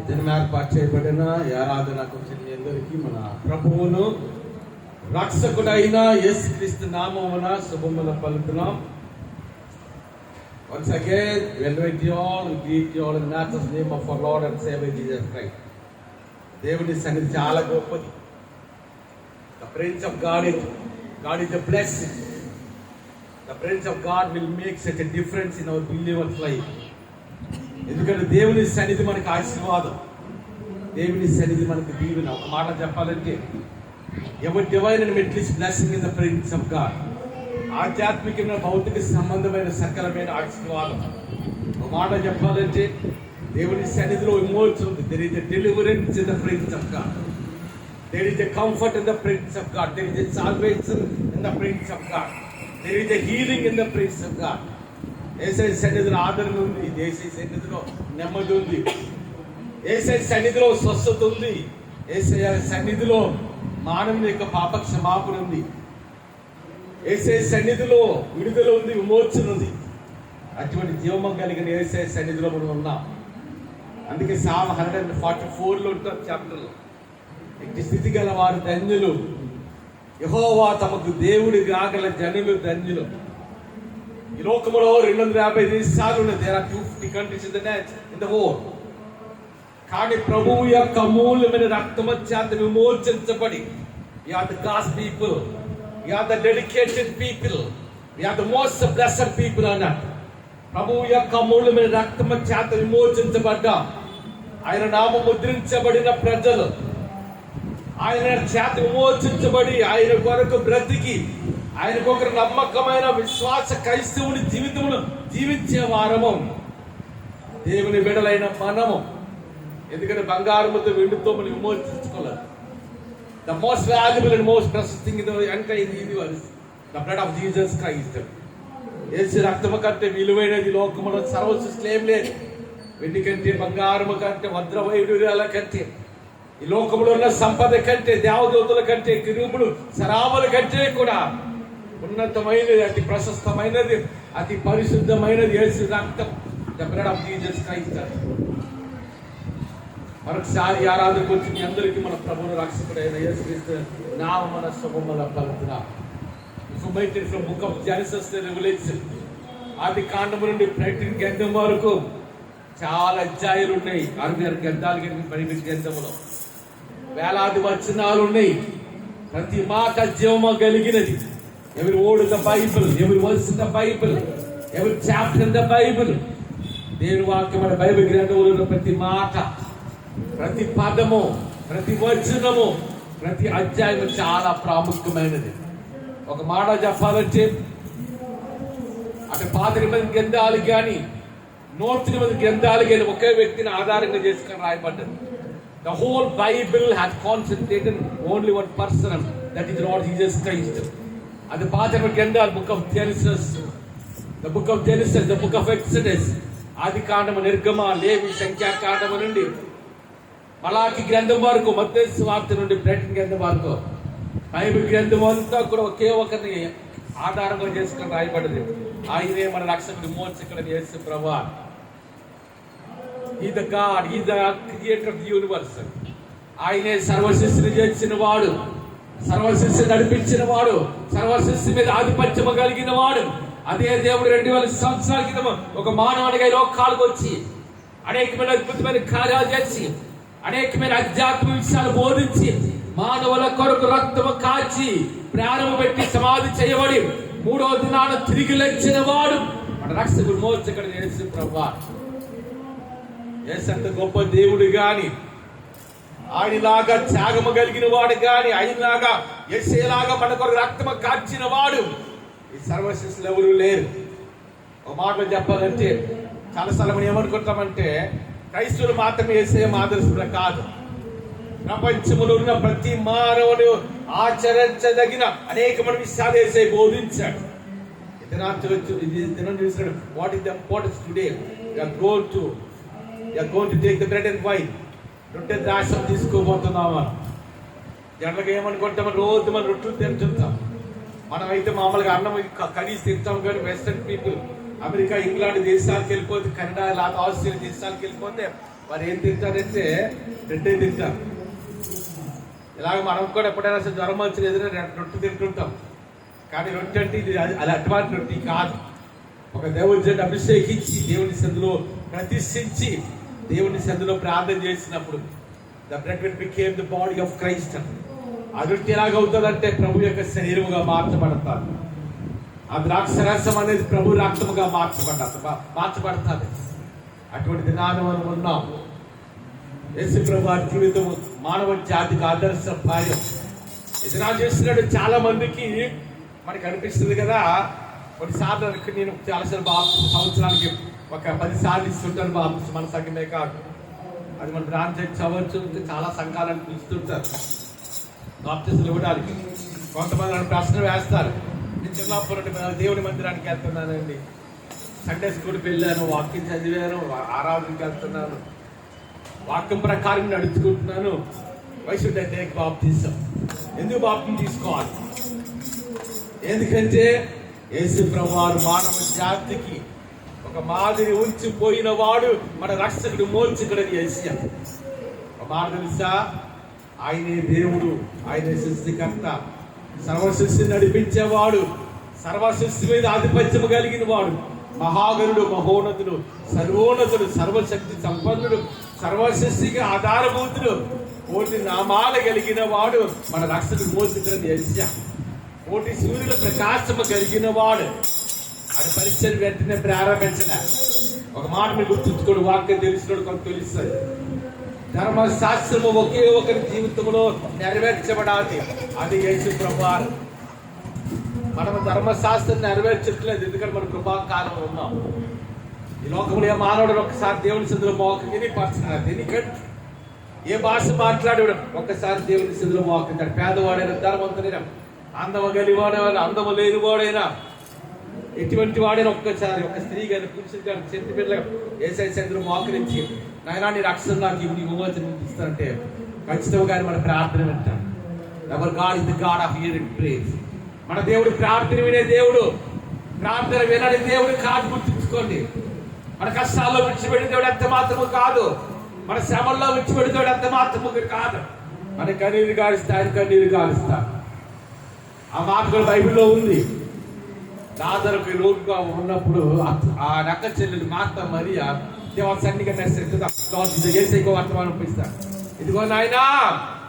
దినం ఏర్పాటు చేయబడిన ఈ ఆరాధనకు చెందిన అందరికీ మన ప్రభువును రక్షకుడైన యేసుక్రీస్తు నామమున శుభములు పలుకుతున్నాం. Once again, we invite you all, we greet you all in the matchless name of our Lord and Savior Jesus Christ. దేవుని సన్నిధి చాలా గొప్పది. The presence of God is a blessing. The presence of God will make such a difference in our believer's life. ఎందుకంటే దేవుని సన్నిధి మనకు ఆశీర్వాదం, దేవుని సన్నిధి మనకు దీవెన. ఒక మాట చెప్పాలంటే ఎవరి divine and matchless blessing in the presence of God. ఆధ్యాత్మికమైన భౌతిక సంబంధమైన సకలమైన ఆశీర్వాదం. ఒక మాట చెప్పాలంటే దేవుని సన్నిధిలో విమోచన ఉంది. There is a deliverance in the presence of God. There is a comfort in the presence of God. There is a salvation in the presence of God. There is a healing in the presence of God. Yesayya సన్నిధిలో ఆదరణ ఉంది, యేసయ్య సన్నిధిలో నెమ్మది ఉంది, యేసయ్య సన్నిధిలో స్వస్థత ఉంది, యేసయ్య సన్నిధిలో మానవుని యొక్క పాప క్షమాపణ ఉంది, యేసయ్య సన్నిధిలో విడుదల ఉంది, విమోచన ఉంది. అటువంటి జీవమం కలిగిన యేసయ్య సన్నిధిలో మనం ఉన్నాం. అందుకే సామ్ 144లో ఉంటారు చాప్టర్లో, ఇట్టి స్థితి గల వారు ధన్యులు, యెహోవా తమకు దేవుడి గాగల జనులు ధన్యులు. ఈ లోకములో 250 దేశాలు ఉన్నాయి. There are 250 countries in the world. కానీ ప్రభువు యొక్క అమూల్యమైన రక్తము చేత విమోచించబడి, we are the God's people, we are the dedicated people, we are the most blessed people on earth. ప్రభువు యొక్క అమూల్యమైన రక్తము చేత విమోచించబడ్డ, ఆయన నామము ముద్రించబడిన ప్రజలు, ఆయన చేత విమోచించబడి, ఆయన కొరకు బ్రతికి, ఆయనకొకరు నమ్మకమైన విశ్వాస క్రైస్తవుని జీవితమును జీవించే వారము దేవుని బిడ్డలైన మనము. ఎందుకంటే బంగారముతో వెండితో మనం విమోచించుకోలేదు. The most valuable and most precious thing in the entire universe, the blood of Jesus Christ. Yesu రక్తము కంటే విలువైనది లోకములో సర్వసృష్టిలో ఏం లేదు. వెండి కంటే, బంగారము కంటే, వజ్రవైడూర్యాల కంటే, ఈ లోకంలో ఉన్న సంపద కంటే, దేవదూతల కంటే, కిరూబులు సరాముల కంటే కూడా ఉన్నతమైనది, అతి ప్రశస్తమైనది, అతి పరిశుద్ధమైనది యేసు రక్తం, the blood of Jesus Christ. మరొకసారి ఆరాధనకు వచ్చి మీ అందరికీ మన ప్రభువును రక్షకుడైన యేసుక్రీస్తు నామమున శుభములు పలుకుతున్నాం. From book of Genesis to revolution, ఆది కాండము నుండి ప్రకటన గ్రంథం వరకు చాలా అధ్యాయాలు ఉన్నాయి. 66 గ్రంథాలు బైబిల్ గ్రంథములో వేలాది వచనాలు ఉన్నాయి. ప్రతి మాట జీవము కలిగినది. Every word in the Bible, every verse in the Bible, every chapter in the Bible. దేవుని వాక్యం మన బైబిల్ గ్రంథంలో ఉన్న ప్రతి మాట, ప్రతి పదము, ప్రతి వచనము, ప్రతి అధ్యాయం చాలా ప్రాముఖ్యమైనది. ఒక మాట చెప్పాలంటే అటు పాత నిబంధన గ్రంథాలు కానీ, నూతన నిబంధన గ్రంథాలు కానీ ఒకే వ్యక్తిని ఆధారంగా చేసుకొని రాయబడ్డది. The whole Bible has concentrated only one person, that is Lord Jesus Christ. అది పాత గ్రంథాలు, book of Genesis, the book of Genesis, the book of Exodus, ఆది కాండము, నిర్గమ, లేవి, సంఖ్యాకాండము నుండి మలాకి గ్రంథం వరకు, మత్తయి సువార్త నుండి ప్రకటన గ్రంథం వరకు బైబిల్ గ్రంథం అంతా కూడా ఒకే ఒకరిని ఆధారంగా చేసుకుని రాయబడింది. ఆయనే మన రక్షకుడు, విమోచకుడు యేసు ప్రభువు. He the God, he the creator of the universe. ఆయనే సర్వసృష్టిని చేసిన వాడు, సర్వసృష్టి నడిపించిన వాడు, సర్వసృష్టి మీద ఆధిపత్యము కలిగిన వాడు. అదే దేవుడు 2000 సంవత్సరాల క్రితం ఒక మానవునిగా ఈ లోకాలకు వచ్చి అనేకమైన అద్భుతమైన కార్యాలు చేసి, అనేకమైన ఆధ్యాత్మిక విషయాలు బోధించి, మానవుల కొరకు రక్తము కాచి ప్రాణము పెట్టి సమాధి చేయబడి 3వ దినాన తిరిగి లేచిన వాడు మన రక్షకుడు, విమోచకుడు యేసు ప్రభువు. యేసు అంత గొప్ప దేవుడు గాని, ఆయనలాగా త్యాగము కలిగిన వాడు గాని, ఆయనలాగా యేసేలాగా మన కొరకు రక్తము కాచిన వాడు ఈ సర్వశిష్యులు ఎవరు లేరు. ఒక మాటలో చెప్పాలంటే చాలాసార్లు మనం ఏమనుకుంటామంటే క్రైస్తవులు మాత్రమే యేసే ఆదర్శంలో కాదు. ప్రపంచంలో ఉన్న ప్రతి మానవుడు ఆచరించదగిన అనేకమైన విషయాలు యేసే బోధించాడు. దినం చూసాడు. What is the importance today? We are going to take the bread and wine. రొట్టె ద్రాక్షం తీసుకోబోతున్నామా? జనరల్గా ఏమనుకుంటాం, రోజు మనం రొట్టెలు తింటుంటాం. మనం అయితే మామూలుగా అన్నం కడిగి తింటాం. కానీ వెస్టర్న్ పీపుల్ అమెరికా, ఇంగ్లాండ్ దేశాలకు వెళ్ళిపోతే, కెనడా, ఆస్ట్రేలియా దేశాలకు వెళ్ళిపోతే వారు ఏం తింటారంటే రొట్టె తింటారు. ఇలాగ మనం కూడా ఎప్పుడైనా అసలు జ్వరం వచ్చిన ఎదురైనా రొట్టె తింటుంటాం. కానీ రొట్టె అంటే ఇది అది అటువంటి రొట్టె కాదు. ఒక దేవుడిని అభిషేకించి దేవుని సందులో ప్రతిష్ఠించి దేవుని సందులో ప్రార్థన చేసినప్పుడు the bread will became the body of Christ. ఆ రొట్టె ఎలాగవుతుందంటే ప్రభు యొక్క శరీరముగా మార్చబడతారు. ఆ ద్రాక్షరసం అనేది ప్రభు రక్తముగా మార్చబడతాది. అటువంటి దినాన్ని మనం ఉన్నాం. యేసు ప్రభు జీవితం మానవ జాతికి ఆదర్శప్రాయం. ఇది నా చేస్తున్నాడు. చాలా మందికి మనకి అనిపిస్తుంది కదా, కొన్నిసార్లు నేను చాలాసార్లు సంవత్సరానికి ఒక 10 సార్లు ఇస్తుంటాను బాప్తిసం. మన సంఘమే కాదు, అది మన బ్రాంచ్ అవ్వచ్చు, చాలా సంఘాలను పిలుస్తుంటారు బాప్తిసం ఇవ్వడానికి. కొంతమంది నన్ను ప్రశ్న వేస్తారు, నేను చిన్నప్పటి నుండి దేవుని మందిరానికి వెళ్తున్నానండి, సండే స్కూల్కి వెళ్ళాను, వాక్యం చదివాను, ఆరాధనకి వెళ్తున్నాను, వాక్యం ప్రకారం నడుచుకుంటున్నాను. వై షుడ్ ఐ టేక్ బాప్తిసం? ఎందుకు బాప్తిసం తీసుకోవాలి? ఎందుకంటే యేసు ప్రభువారు మానవ జాతికి ఒక మాదిరి ఉంచిపోయిన వాడు, మన రక్షకుడు, మోచకుడని యేసయ్య. ఒక మాట తెలుసా, ఆయనే దేవుడు, ఆయనే సృష్టికర్త, సర్వసృష్టిని నడిపించేవాడు, సర్వసృష్టి మీద ఆధిపత్యము కలిగిన వాడు, మహాగరుడు, మహోన్నతుడు, సర్వోన్నతుడు, సర్వశక్తి సంపన్నుడు, సర్వసృష్టికి ఆధారభూతుడు, కోటి నామాలు కలిగిన వాడు, మన రక్షకుడు, మోచకుడని యేసయ్య. కోటి సూర్యుల ప్రకాశము కలిగిన వాడు. అది పరిచయం వెంటనే ప్రారంభించిన ఒక మాట మీరు గుర్తుంచుకోడు, వాక్యం తెలిసినోడు కొంత తెలుస్తుంది. ధర్మశాస్త్రము ఒకే ఒకరి జీవితంలో నెరవేర్చబడాలి, అది యేసు ప్రభువారు. మనం ధర్మశాస్త్రం నెరవేర్చట్లేదు, ఎందుకంటే మనం కృపాకాలంలో ఉన్నాం. ఈ లోకంలో మానవుడు ఒకసారి దేవుని సందులో మోకని పర్సనల్ ఎందుకంటే ఏ భాష మాట్లాడాడు ఒక్కసారి దేవుని సందులో మోకుంటాడు. పేదవాడైనా, ధనవంతుడైనా, అందము కలిగివాడైనా, అందము లేనివాడైనా, ఎటువంటి వాడైనా ఒక్కసారి ఒక స్త్రీ కానీ పురుషుడు కానీ చెంది బిడ్డగా యేసయ్య సందులో మోకరించి, నాయనా నీ రక్షణ నాకు నీ విమోచన ఇస్తానంటే ఖచ్చితంగా మన ప్రార్థన వింటాడు. Ever God is the God of hearing prayers. మన దేవుడు ప్రార్థన వినే దేవుడు, ప్రార్థన వినని దేవుడు కాదు, గుర్తుంచుకోండి. మన కష్టాల్లో విడిచిపెట్టిన దేవుడు ఎంత మాత్రము కాదు, మన శ్రమల్లో విడిచిపెట్టిన దేవుడు ఎంత మాత్రము కాదు. మన కన్నీరు గారుస్తా, ఆయన కన్నీరు గారుస్తా. ఆ మాట కూడా బైబిల్లో ఉంది. లాజరుకు రోగిగా ఉన్నప్పుడు ఆ నక్క చెల్లెలు మార్త మరియా దేవాల సన్నిధిగా యేసయ్యకు వర్తమానం పంపిస్తాడు. ఇదిగో నాయనా,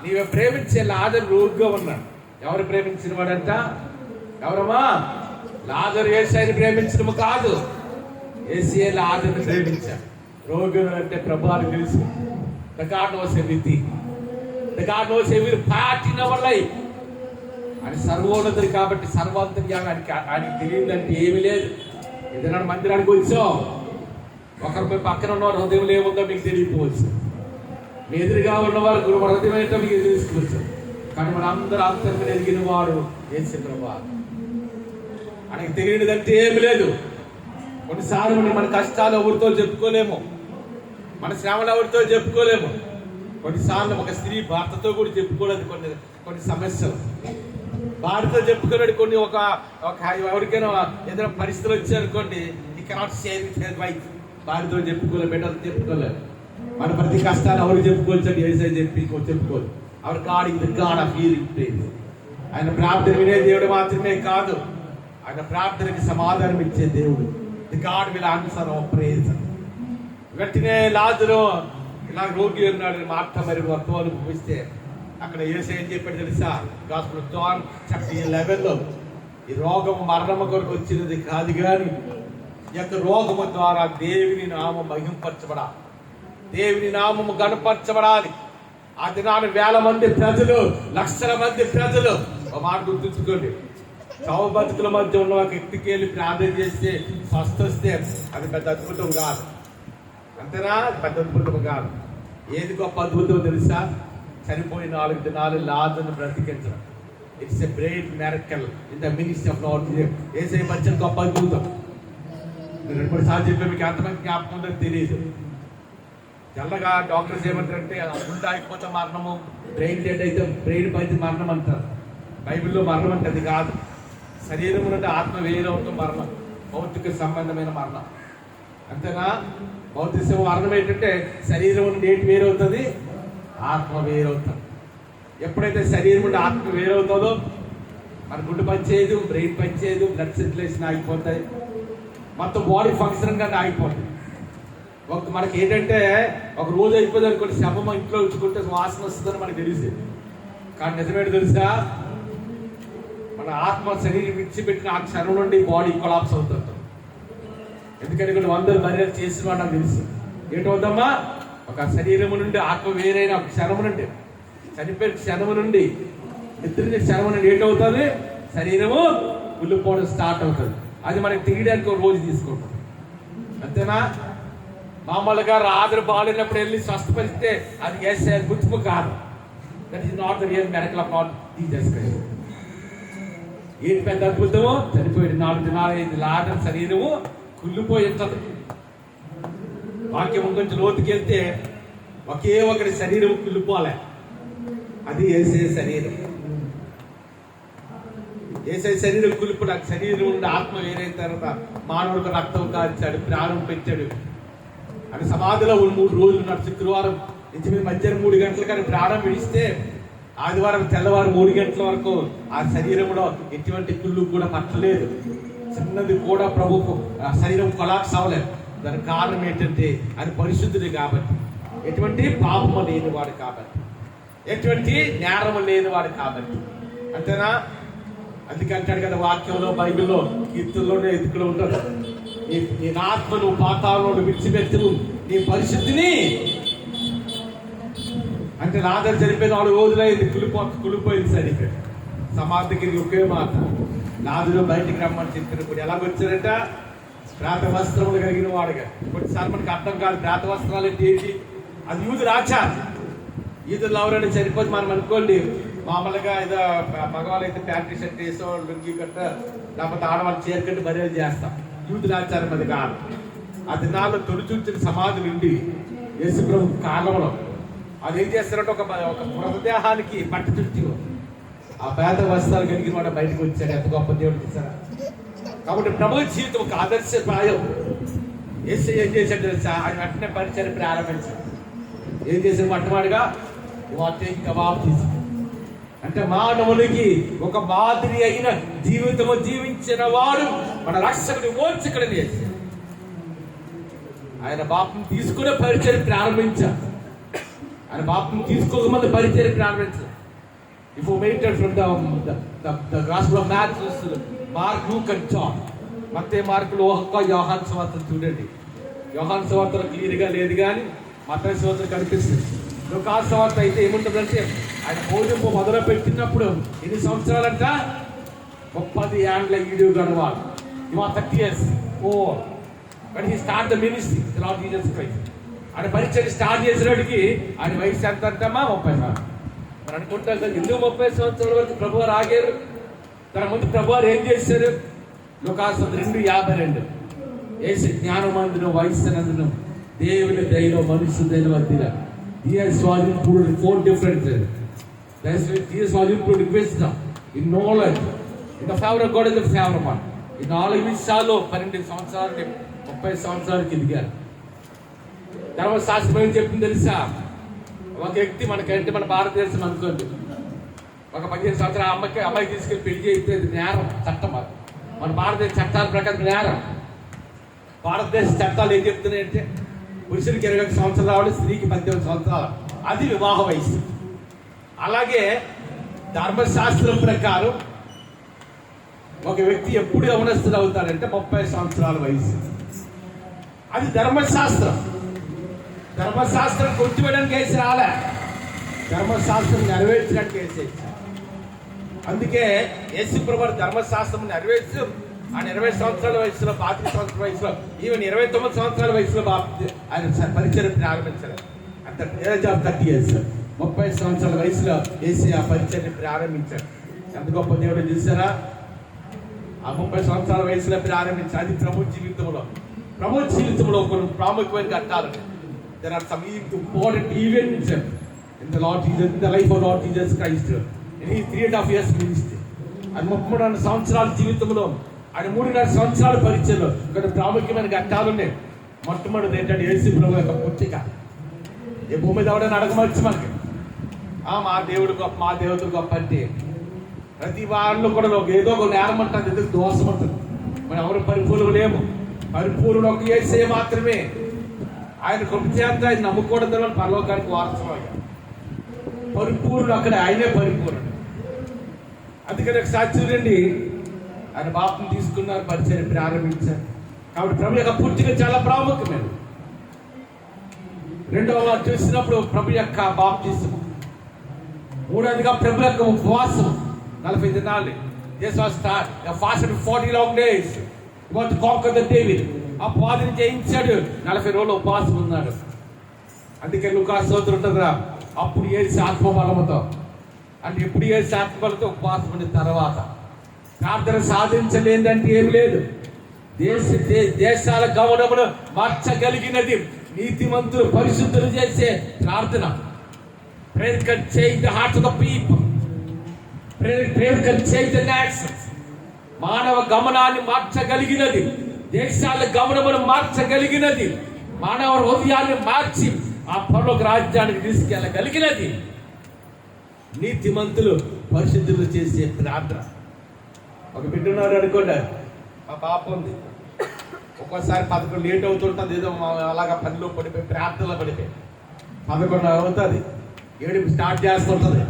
నీవే ప్రేమించే లాజరు రోగిగా ఉన్నాడు. ఎవరు ప్రేమించిన వాడంట? ఎవరమ్మా? లాజరు యేసయ్యని ప్రేమించడము కాదు, యేసయ్య లాజరుని ప్రేమించాడు. రోగి అంటే ప్రభువారికి తెలుసు. The God knows everything. The God knows every part in our life. ఆయన సర్వోన్నతుడు కాబట్టి సర్వాంతర్యామి ఆయనకి తెలియదంటే ఏమీ లేదు. ఏదైనా మందిరానికి వచ్చాం, ఒకరి పక్కన ఉన్నవారు హృదయం ఏముందో మీకు తెలియకపోవచ్చు, మీ ఎదురుగా ఉన్నవారు హృదయం ఏంటో మీకు తెలుసుకోవచ్చు. కానీ మన అందరూ అంతర్గత ఎదిగిన వాడు యేసు ప్రభువారు. ఆయనకి తెలియనిదంటే ఏమి లేదు. కొన్నిసార్లు మన కష్టాలు ఎవరితో చెప్పుకోలేము, మన శ్రమలు ఎవరితో చెప్పుకోలేము. కొన్నిసార్లు ఒక స్త్రీ భర్తతో కూడా చెప్పుకోలేదు కొన్ని సమస్యలు. భార్యతో చెప్పుకున్నాడు కొన్ని ఒక ఎవరికైనా ఏదైనా పరిస్థితులు వచ్చాయనుకోండి, he cannot share with her wife. భార్యతో చెప్పుకోలేదు, బిడ్డలతో చెప్పుకోలేదు. మన ప్రతి కష్టాలు ఎవరు చెప్పుకోవచ్చు? యేసయ్య చెప్పుకోదు. Our God is the God of hearing prayers. ఆయన ప్రార్థన వినే దేవుడు మాత్రమే కాదు, ఆయన ప్రార్థనకి సమాధానం ఇచ్చే దేవుడు. The God will answer our prayers. వెంటనే లాజరు ఇలా రోగి ఉన్నాడు, మార్త మరి వర్తమానం పంపిస్తే అక్కడ యేసయ్య ఏం చెప్పాడు తెలుసా? గాస్పెల్ ఆఫ్ జాన్ చాప్టర్ 11లో, ఈ రోగము మరణము కొరకు వచ్చినది కాదు, కానీ ఈ యొక్క రోగము ద్వారా దేవుని నామము మహింపరచబడాలి, దేవుని నామము గణపరచబడాలి. ఆ దినాన్ని 1000 మంది ప్రజలు, లక్షల మంది ప్రజలు, ఒక మాట గుర్తుంచుకోండి, చావు బతుకుల మధ్య ఉన్న ఒక వ్యక్తికి వెళ్ళి ప్రార్థన చేస్తే స్వస్థ వస్తే అది పెద్ద అద్భుతం కాదు. అంతేనా? పెద్ద అద్భుతం కాదు. ఏది గొప్ప అద్భుతం తెలుసా? చనిపోయిన 4 దినాలు లాజరును బ్రతికించడం. It's a great miracle in the ministry of Lord. Yesayya పరిచయం గొప్ప అద్భుతం. 2-3 సార్లు చెప్పే మీకు ఎంతమంది జ్ఞాపకం ఉందో తెలియదు. తెల్లగా డాక్టర్స్ ఏమంటారంటే గుండె అయిపోతే మరణము, బ్రెయిన్ డెడ్ అయితే బ్రెయిన్ పైతే మరణం అంటారు. బైబిల్లో మరణం అంటే అది కాదు. శరీరం నుండి ఆత్మ వేరవటం మరణం, భౌతిక సంబంధమైన మరణం. అంతేనా? బౌద్ధిసం అర్థం ఏంటంటే శరీరం నుండి ఏంటి వేరవుతుంది, ఆత్మ వేరవుతుంది. ఎప్పుడైతే శరీరం నుండి ఆత్మ వేరవుతుందో మన గుండె పనిచేయదు, బ్రెయిన్ పనిచేయదు, బ్లడ్ సర్క్యులేషన్ ఆగిపోతాయి, మొత్తం బాడీ ఫంక్షన్ కానీ ఆగిపోతుంది. మనకి ఏంటంటే ఒక రోజు అయిపోయింది అనుకోండి, శవం ఇంట్లో ఉంచుకుంటే వాసన వస్తుందని మనకు తెలిసి, కానీ నిజమేంటి తెలుసా, మన ఆత్మ శరీరం విడిచిపెట్టిన ఆ క్షణం నుండి బాడీ కొలాప్స్ అవుతుంది. ఎందుకంటే కొన్ని వందలు బర్రెలు చేసిన వాడు నాకు తెలుసు. ఏంటవుతామా, ఒక శరీరం నుండి ఆత్మ వేరైన క్షణం నుండి, చనిపోయిన క్షణము నుండి, నిద్ర క్షణం నుండి ఏంటవుతుంది, శరీరము కుళ్ళిపోవడం స్టార్ట్ అవుతుంది. అది మనకి తీయడానికి ఒక రోజు తీసుకుంటాం, అంతేనా. మామూలుగా రాత్రి బాగాలేనప్పుడు వెళ్ళి స్వస్థపరిస్తే అది వేస్తే గుర్తుపు కాదు. That is not the real miracle of God Jesus Christ. ఏంటి పెద్ద అద్భుతము, చనిపోయాడు 4 దినాలు 5 లాట శరీరము కుళ్ళిపోయి ఉంటుంది. వాక్యం కొంచెం లోతుకి వెళ్తే ఒకే ఒకటి శరీరం కుళ్ళిపోలే, అది యేసే శరీరం. యేసే శరీరం కుళ్ళిపోయి శరీరం నుండి ఆత్మ వేరైన తర్వాత మానవుడికి రక్తం కాల్చాడు, ప్రాణం పెట్టాడు. అని సమాధిలో 3 రోజులు ఉన్నాడు. శుక్రవారం నుంచి మధ్యాహ్నం 3 గంటల కానీ ప్రాణం విడిస్తే ఆదివారం తెల్లవారు 3 గంటల వరకు ఆ శరీరంలో ఎటువంటి కుళ్ళు కూడా పట్టలేదు, చిన్నది కూడా ప్రభుకు ఆ శరీరం కొలాప్స్ అవ్వలేదు. దానికి కారణం ఏంటంటే అది పరిశుద్ధుడు కాబట్టి, ఎటువంటి పాపము లేనివాడు కాబట్టి, ఎటువంటి నేరము లేనివాడు కాబట్టి, అంతేనా. అందుకే అంటాడు కదా వాక్యంలో, బైబిల్లో, కీర్తనలోనే ఎదుకులో ఉంటాడు, నీ ఆత్మను పాతాళంలో విడిచిపెట్టు, నీ పరిశుద్ధిని. అంటే లాజరు చనిపోయిన 4 రోజులైంది, కులిపోయింది సరిగ్గా. సమాధికి ఒకే మాట, లాజరు బయటికి రమ్మని చెప్పినప్పుడు ఎలాగొచ్చారంట, ప్రాత వస్త్రములు కలిగిన వాడుగా. కొన్నిసార్లు మనకు అర్థం కాదు ప్రాత వస్త్రాలు అంటే ఏంటి, అది యూదుల ఆచారం. యూదులు ఎవరైనా చనిపోతే మనం అనుకోండి, మామూలుగా ఏదో మగవాళ్ళు అయితే ప్యాంట్ షర్ట్ వేసో లుంగి కట్ట, లేకపోతే ఆడవాళ్ళు చేరుకట్టు బర్రెలు చేస్తాం. యూదుల ఆచారం అది కాదు. ఆ దినాల్లో తొలిచూచిన సమాధి నుండి యేసుప్రభు కాలంలో అది ఏం చేస్తారంటే ఒక మృతదేహానికి బట్ట చుట్టి ఆ పేద వస్త్రాలు కలిగిన వాడు బయటకు వచ్చాడు. ఎంత గొప్ప దేవుడు చూసారా. కాబట్టి ప్రభు జీవితం ఒక ఆదర్శప్రాయం. యేసు ఏం చేశాడు తెలుసా, ఆయన వెంటనే పరిచయం ప్రారంభించాడు. ఏం చేశాడు, మొట్టమొదటిగా కబాబ్ తీసి, అంటే మానవునికి ఒక మాదిరి అయిన జీవితము జీవించిన వాడు మన రక్షకుని మోక్షకుడిని చేశాడు. ఆయన బాప్ని తీసుకునే పరిచయం ప్రారంభించారు. ఆయన బాప్ని తీసుకోకముందు పరిచయం ప్రారంభించారు. If you meditate from the Gospel of Matthew, Mark, Luke and John, Mattayi, mark, లూకా, యోహాను సువార్తలు చూడండి. యోహాను సువార్తలు క్లియర్గా లేదు కానీ మత్తయి సువార్తలు కనిపిస్తుంది. లూకా సువార్త అయితే ఏముంటుందంటే, ఆయన భోజనం మొదలు పెట్టినప్పుడు ఎన్ని సంవత్సరాలంట, 30 ఏళ్ళ ఈడు గడవాలి. 30 years old. But he started the ministry, the Lord Jesus Christ. ఆయన పరిచయం స్టార్ట్ చేసినప్పటికి ఆయన వయసు ఎంత అంటమ్మా, 30 సంవత్సరాలు. మరి అనుకుంటాం కదా, ఎందుకు 30 సంవత్సరాల వరకు ప్రభువారు ఆగారు? తన ముందు ప్రభువారు ఏం చేశారు? లూకాసు 2:52, యేసు జ్ఞానమందును వయస్సునందును దేవుని దయలో మనుషుల దయల మధ్య Jesus was improved in 4 different things. Jesus was improved in wisdom, in knowledge, in the favor of God and the favor of man. ఈ 4 విషయాల్లో 12 సంవత్సరాల నుండి 30 సంవత్సరాలకి ఎదిగారు. ధర్మశాస్త్రం ఏం చెప్పింది తెలుసా? ఒక వ్యక్తి మనకంటే మన భారతదేశం అనుకోండి, ఒక 15 సంవత్సరాల అమ్మాయి తీసుకెళ్ళి పెళ్లి చేస్తే నేరం, చట్టం. మన భారతదేశ చట్టాల ప్రకారం నేరం. భారతదేశ చట్టాలు ఏం చెప్తున్నాయంటే, పురుషుడికి 21 సంవత్సరాలు రావాలి, స్త్రీకి 18 సంవత్సరాలు, అది వివాహ వయసు. అలాగే ధర్మశాస్త్రం ప్రకారం ఒక వ్యక్తి ఎప్పుడు యవనస్తుడు అవుతాడంటే 30 సంవత్సరాల వయసు. అది ధర్మశాస్త్రం. ధర్మశాస్త్రం కొట్టివేయడానికి వేసి రాలే, ధర్మశాస్త్రం నెరవేర్చడానికి వేసి. అందుకే యేసు ప్రభువు ధర్మశాస్త్రం నెరవేర్చి ఆయన 20 సంవత్సరాల వయసులో, 25 సంవత్సరాల వయసులో, ఈవెన్ 29 సంవత్సరాల వయసులో ఆయన పరిచయం ప్రారంభించారు. అంత ఏజ్ ఆఫ్ 30 years, 30 సంవత్సరాల వయసులో వేసి ఆ పరిచయం ప్రారంభించారు. ఎంత గొప్ప దేవుడు చూసారా. ఆ 30 సంవత్సరాల వయసులో ప్రారంభించారు. అది ప్రభు జీవితంలో కొన్ని ప్రాముఖ్యమైన ఘట్టాలు. There are some important events in the Lord Jesus, in the life of Lord Jesus Christ. In his 3.5 years ministry, ఆయన 33 సంవత్సరాల జీవితంలో, ఆయన 3.5 సంవత్సరాల పరిచయంలో కొన్ని ప్రాముఖ్యమైన ఘట్టాలు ఉన్నాయి. మొట్టమొదటి ఏంటంటే యేసు ప్రభు యొక్క పుట్టిక. ఈ భూమి మీద ఎవడైనా అడగమచ్చు మనకి, మా దేవుడు గొప్ప, మా దేవతలు గొప్ప అంటే ప్రతి వారిలో కూడా ఏదో ఒక నేరం ఉంటుంది, ఏదో దోషం ఉంటుంది. మనం ఎవరు పరిపూర్ణులు లేము. పరిపూర్ణుడు ఒక యేసే మాత్రమే. ఆయన కృప చేత ఆయన నమ్ముకోవడం ద్వారా పరలోకానికి వారసులు అయ్యారు. పరిపూర్ణుడు అక్కడ ఆయనే పరిపూర్ణుడు. అందుకని ఒకసారి చూడండి, ఆయన బాప్తిని తీసుకున్నారు, పరిచయం ప్రారంభించారు. కాబట్టి ప్రభు యొక్క పుట్టిక చాలా ప్రాముఖ్యమైనది. రెండవ చూసినప్పుడు ప్రభు యొక్క బాప్తిసం. మూడవదిగా ప్రభు యొక్క ఉపవాసం 40 దినాలు. This was start. He fasted 40 long days. He wanted to conquer the devil. ఆ పాదిని జయించాడు. 40 రోజులు ఉపవాసం ఉన్నాడు. అందుకే లూకాసు స్తోత్రం ఉంటుందిరా, అప్పుడు యేసు ఆత్మబలముతో, అంటే ఎప్పుడు యేసు ఆత్మబలతో ఉపవాసం ఉన్న తర్వాత ప్రార్థన సాధించలేదంటే ఏమి లేదు. దేశాల గమనమును మార్చగలిగినది నీతిమంతులు పరిశుద్ధులు చేసే ప్రార్థన. Prayer can change the hearts of the people. Prayer can change the nations. మానవ గమనాన్ని మార్చగలిగినది, దేశాల గమనమును మార్చగలిగినది, మానవ హృదయాన్ని మార్చి ఆ పరలోక రాజ్యానికి తీసుకెళ్ళగలిగినది నీతిమంతులు పరిశుద్ధులు చేసే ప్రార్థన. ఒక బిడ్డన్నారు అనుకోండి, మా పాప ఉంది, ఒక్కోసారి 11 లేట్ అవుతుంటుంది, ఏదో అలాగా పనిలో పడిపోయి ప్రార్థనలో పడిపోయి 11 అవుతుంది, 7 స్టార్ట్ చేస్తుంటుంది.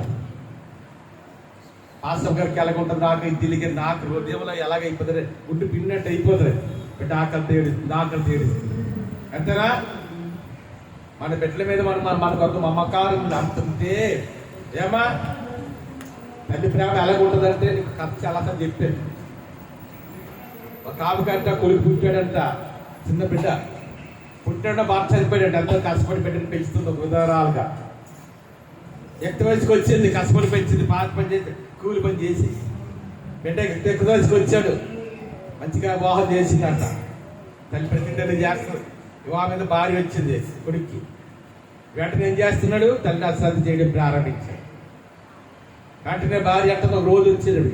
పాస్టర్ గారికి ఎలాగుంటుంది, నాకు తిరిగి నాకు హృదయంలో ఎలాగైపోతుంది, గుడ్డు పిన్నట్టు అయిపోతుంది. బిడ్డ ఆకలి తేడుస్తుంది, ఆకలి తేడుస్తుంది. అంతేనా? మన బిడ్డల మీద మనకు మమకారం అంటుంటే ఏమా తల్లి ప్రేమ ఎలాగుంటుందంటే నీకు కథ చాలా చెప్పాను. ఒక కాపుకంట కొడుకు పుట్టాడంట, చిన్న బిడ్డ పుట్టాడ బాగా చనిపోయాడంట. ఎంతో కష్టపడి బిడ్డను పెంచుతుంది ఒక ఉదాహరణగా. ఎక్త వయసుకు వచ్చింది, కష్టపడి పెంచింది, బాగా పని చేసి కూలి పని చేసి బిడ్డ ఎక్కువ వయసుకు వచ్చాడు, మంచిగా వివాహం చేసిందంట. తల్లి ప్రతి తల్లి చేస్తుంది. వివాహం మీద భార్య వచ్చింది కొడుక్కి. వెంటనే ఏం చేస్తున్నాడు, తల్లిని అశ్రద్ధ చేయడం ప్రారంభించాడు. వెంటనే భార్య అంటే ఒక రోజు వచ్చినాడు,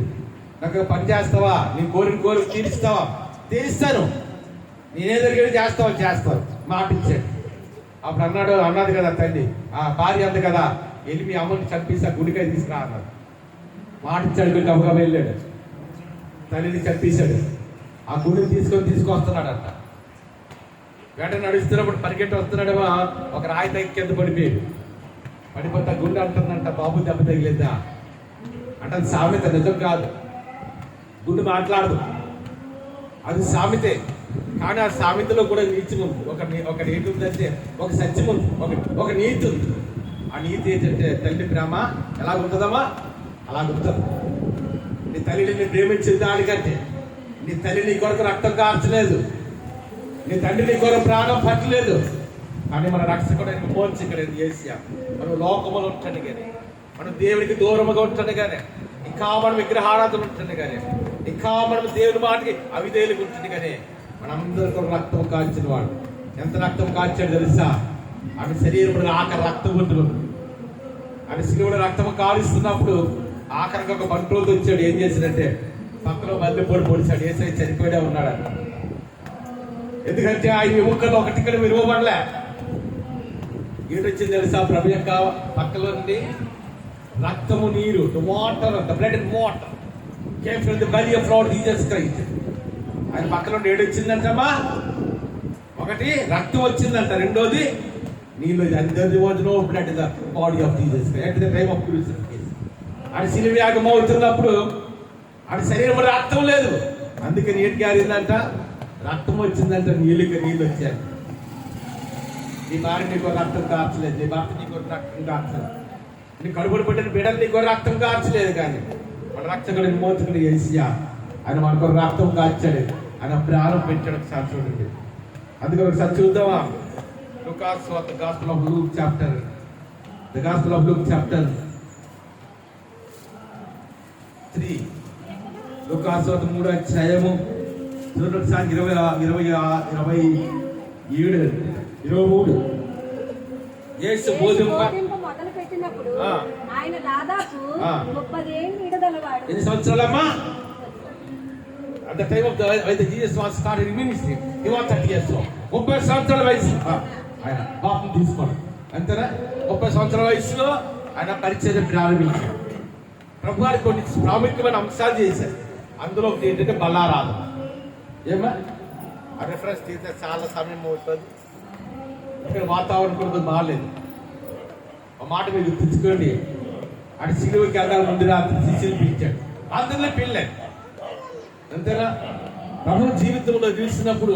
నాకు పని చేస్తావా, నీ కోరిక తీరుస్తావా, తీరుస్తాను, నేనే జరిగేది చేస్తావు మాట ఇచ్చాడు. అప్పుడు అన్నది కదా తల్లి, ఆ భార్య అంది కదా, వెళ్ళి మీ అమ్మని చంపేసి గుడికాయ తీసుకురా అన్నాడు. మాట ఇచ్చాడు, గబగబా వెళ్ళాడు, తల్లిని చంపేశాడు. ఆ గుడిని తీసుకొస్తున్నాడంట. వెంటనే నడుస్తున్నప్పుడు పరిగెట్టి వస్తున్నాడేమో, ఒక రాయి తగ్గి కింద పడిపోతే గుండె అంటుందంట, బాబు దెబ్బ తగిలేదా అంటే సామెత, నిజం కాదు. గుండె మాట్లాడదు, అది సామెతే. కానీ ఆ సామెతలో కూడా నీతి ఉంది. ఒక నీతి ఉందంటే, ఒక సత్యం ఉంది, ఒక నీతి ఉంది. ఆ నీతి ఏంటంటే తల్లి ప్రేమ ఎలా ఉంటుందమ్మా, అలా ఉంటుంది. నీ తల్లిని ప్రేమించిన దానికంటే నీ తల్లి నీ కొరకు రక్తం కార్చలేదు, నీ తండ్రి నీ కొరకు ప్రాణం పట్టలేదు. కానీ మన రక్షకుడు విమోచకుడు ఏసయ్య. మనం లోకములు ఉంటాడు కానీ, మనం దేవునికి దూరముగా ఉంటాడు కానీ, ఇంకా మనం విగ్రహారాధన ఉంటుంది కానీ, ఇంకా మనం దేవుని మాటకి అవిధేయులుగా ఉంటుంది కానీ, మనందరి కొరకు రక్తం కాల్చిన వాడు. ఎంత రక్తం కాల్చాడు తెలుసా? ఆమె శరీరంలో ఆఖరి రక్తం ఉంటుంది. ఆమె శిలువలో రక్తం కాలుస్తున్నప్పుడు ఆఖరికి ఒక బంట్రోజు వచ్చాడు. ఏం చేశాడంటే పక్కలో మల్లెపూడి పొడిచాడు. ఏసై చనిపోయాడే ఉన్నాడంట. ఎందుకంటే ఆయన ఎముకల్లో ఒకటి ఇక్కడ విలువబడలే. ఏటొచ్చింది తెలుసా? ప్రభు యొక్క పక్కలో నుండి రక్తము, నీరు, water, the blood and water came from the belly of Lord Jesus Christ. ఆయన పక్కలో ఏడొచ్చిందంటమ్మా, ఒకటి రక్తం వచ్చిందంట, రెండోది నీళ్ళు. అందరి రోజులో blood the body of Jesus Christ at the time of crucifixion. ఆయన శిలువ యాగం అవుతున్నప్పుడు ఆయన శరీరంలో రక్తం లేదు, అందుకని ఏంటి గారిందంట, రక్తం వచ్చిందంట, నీళ్ళు వచ్చారు. నీ భార్య నీకు రక్తం కార్చలేదు, నీ భర్త నీకు రక్తం కార్చలేదు, నీ కడుపుడు పుట్టిన బిడ్డలు నీకు రక్తం కార్చలేదు. కానీ మన రక్షకుడు విమోచకుడు యేసయ్య, ఆయన మనకు రక్తం కార్చాడు, ఆయన ప్రాణం పెట్టాడు. ఒకసారి చూడండి. అందుకని ఒకసారి చూద్దామా? లూకాసు వార్త, gospel of Luke chapter, the gospel of Luke chapter 3, లూకాసు వార్త 3వ అధ్యాయము చూడండి ఒకసారి. 23 యేసు మొదలు పెట్టినప్పుడు ఆయన దాదాపు 30 ఏళ్ళు నిడదలవాడు. ఎన్ని సంవత్సరాలమ్మా? At the time of when Jesus was started ministry, he was 30 years old. 30 సంవత్సరాల వయసు ఆయన బాప్తిసం తీసుకున్నాడు. అంతేనా? 30 సంవత్సరాల వయసులో ఆయన పరిచర్య ప్రారంభించాడు. ప్రభు గారు కొన్ని ప్రాముఖ్యమైన అంశాలు చేశారు. అందులో ఒకటి ఏంటంటే బలారాధన. ఏమా ఆ రెఫరెన్స్ తీస్తే చాలా సమయం అవుతుంది. ఇక్కడ వాతావరణం కూడా బాగాలేదు. ఆ మాట మీరు గుర్తుంచుకోండి. అటు సిలువకి వెళ్ళాలి ముందు రాత్రి శిష్యులు పిలిచాడు. అందులో పిల్లలు అంతేనా? ప్రభు జీవితంలో చూసినప్పుడు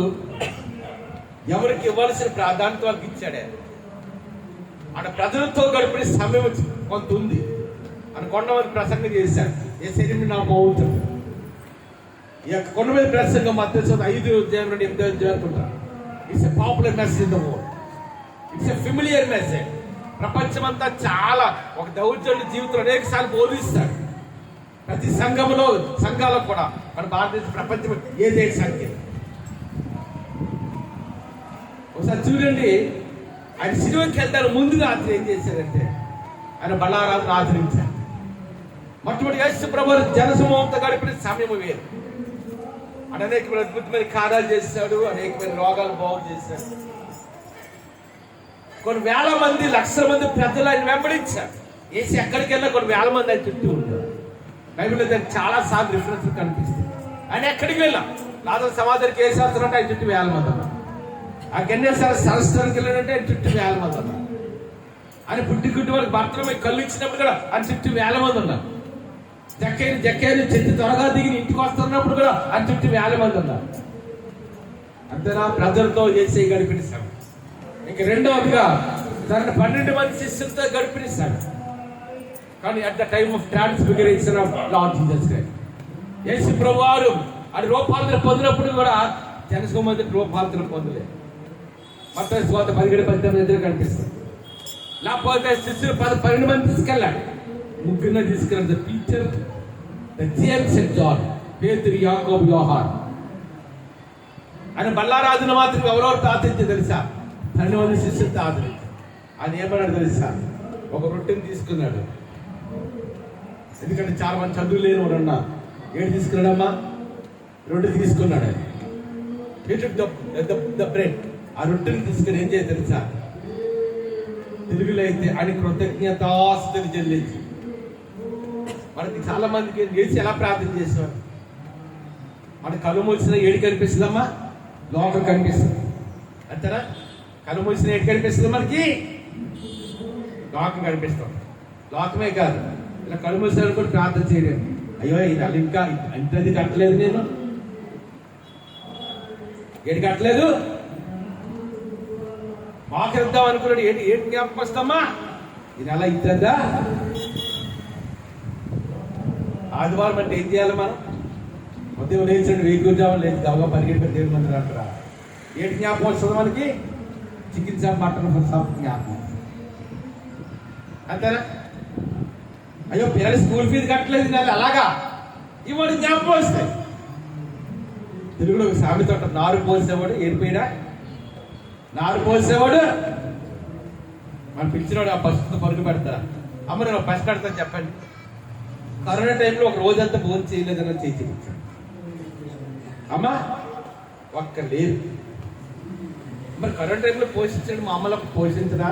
ఎవరికి ఇవ్వాల్సిన ప్రాధాన్యత వాళ్ళకి ఇచ్చాడే. ఆయన ప్రజలతో గడిపిన సమయం కొంత ఉంది. ఆయన కొండ మీద ప్రసంగం చేశాడు. ఏ శరీరం నా బాగుంటుంది. ఈ యొక్క కొండ మీద ప్రసంగం మధ్య 5 అధ్యాయం నుండి 8వ అధ్యాయం ఉంటారు. It's a popular message in the world. It's a familiar message. ప్రపంచమంతా చాలా ఒక దౌర్జన్య జీవితంలో అనేక సార్లు బోధిస్తాడు. ప్రతి సంఘాలకు కూడా మన భారతదేశ ప్రపంచం ఏదే సంఖ్య. ఒకసారి చూడండి, ఆయన సిలువకి వెళ్తారు ముందు రాత్రి ఏం చేశారంటే ఆయన బలారాధన ఆచరించారు. మొట్టమొదటి యేసు ప్రభు జనసమూహంతో గడిపిన సమయం వేరు. ఆయన అనేకమైన అద్భుతమైన కార్యాలు చేశాడు. అనేకమైన రోగాలు బాగు చేశాడు. కొన్ని వేల మంది, లక్షల మంది ప్రజలు ఆయన వెంబడించారు. వేసి ఎక్కడికి వెళ్ళినా కొన్ని వేల మంది ఆయన చుట్టూ ఉంటారు. బైబిల్లో దానికి చాలా సార్లు రిఫరెన్స్ కనిపిస్తుంది. ఆయన ఎక్కడికి వెళ్ళాం లాజరు సమాధికి వేసేస్తారంటే ఆయన చుట్టూ వేల మంది అన్నారు. ఆ గన్నేశ్వర సరస్వతికి వెళ్ళాడంటే ఆయన చుట్టూ వేల మంది అన్నారు. ఆయన పుట్టిగుడ్డి వాళ్ళకి భర్తలు మీకు కళ్ళు ఇచ్చినప్పుడు కూడా ఆయన చుట్టూ వేల మంది ఉన్నారు. జక్కయ్యని చెట్టు త్వరగా దిగి ఇంటికి వస్తున్నప్పుడు కూడా ఆయన చుట్టూ వేల మంది ఉన్నారు. అంతేనా? ప్రజలతో చేసే గడిపిస్తాడు. ఇంక రెండవదిగా తన 12 మంది శిష్యులతో గడిపిస్తాడు. కానీ at the time of transfiguration of Lord Jesus Christ, Yesu ప్రభువారు అది రూపాంతరం పొందినప్పుడు కూడా జనసమూహం మంది రూపాంతరం పొందలేదు. మత్తయి సువార్త 17-18 కనిపిస్తుంది. లేకపోతే శిష్యులు 12 మంది తీసుకెళ్ళాడు. ముగ్గురు తీసుకెళ్ళాడు. The Peter, the James and John, Pethuru, Yakobu, యోహాను. ఆయన బల్లారాధన మాత్రం ఎవరెవరు ఆచరించే తెలుసా? 12 మంది శిష్యులతో ఆచరించారు. ఆయన ఏమన్నాడు తెలుసా? ఒక రొట్టెని తీసుకున్నాడు. ఎందుకంటే చాలా మంది చదువు లేని వాడు అన్నా. ఏడు తీసుకున్నాడమ్మా? రొట్టె తీసుకున్నాడు. ద బ్రెడ్, ఆ రొట్టెని తీసుకుని ఏం చేయ తెలుసా? తెలుగులో అయితే ఆయన కృతజ్ఞతాస్తుతి చెల్లించి. మనకి చాలా మందికి లేచి ఎలా ప్రార్థన చేసేవారు? మన కళ్ళు మూసిన ఏడు కనిపిస్తుందమ్మా? లోకం కనిపిస్తుంది. అంతేనా? కళ్ళు మూసిన ఏడు కనిపిస్తుంది మనకి? లోకం కనిపిస్తుంది. లోకమే కాదు, ఇలా కళ్ళు మూసారు కూడా ప్రార్థన చేయలేదు. అయ్యో ఇది అది ఇంకా ఇంతది కట్టలేదు, నేను ఏడు కట్టలేదు, మాకిద్దాం అనుకున్నాడు. ఏడు జ్ఞాపకం వస్తామా? ఇది అలా ఇద్దా? ఆదివారం అంటే ఏం చేయాలి మనం? ఉదయం లేచండి, వేగుజామని లేచి దవగా పరిగెట్టుకుని దేవుడి మందిరం అంటారా? ఏడు జ్ఞాపకం వస్తుంది మనకి? చికెన్ షాప్, మటన్ షాప్ జ్ఞాపకం. అంతేనా? అయ్యో పిల్లలు స్కూల్ ఫీజు కట్టలేదు నెల, అలాగా ఇవాడు జ్ఞాపకం వస్తాయి. తెలుగులో ఒక సామెత ఉంటారు, నారు పోసేవాడు ఏరిపోయినా నారు పోసేవాడు. మనం పిలిచినాడు ఆ పసుపు పరుగు పెడతారా? అమ్మ నేను పసుపు పెడతాను చెప్పండి. కరోనా టైంలో ఒక రోజంతా భోజనం చేయలేదని చేసి అమ్మా ఒక్క లేదు. మరి కరోనా టైంలో పోషించండి, మా అమ్మలకు పోషించరా?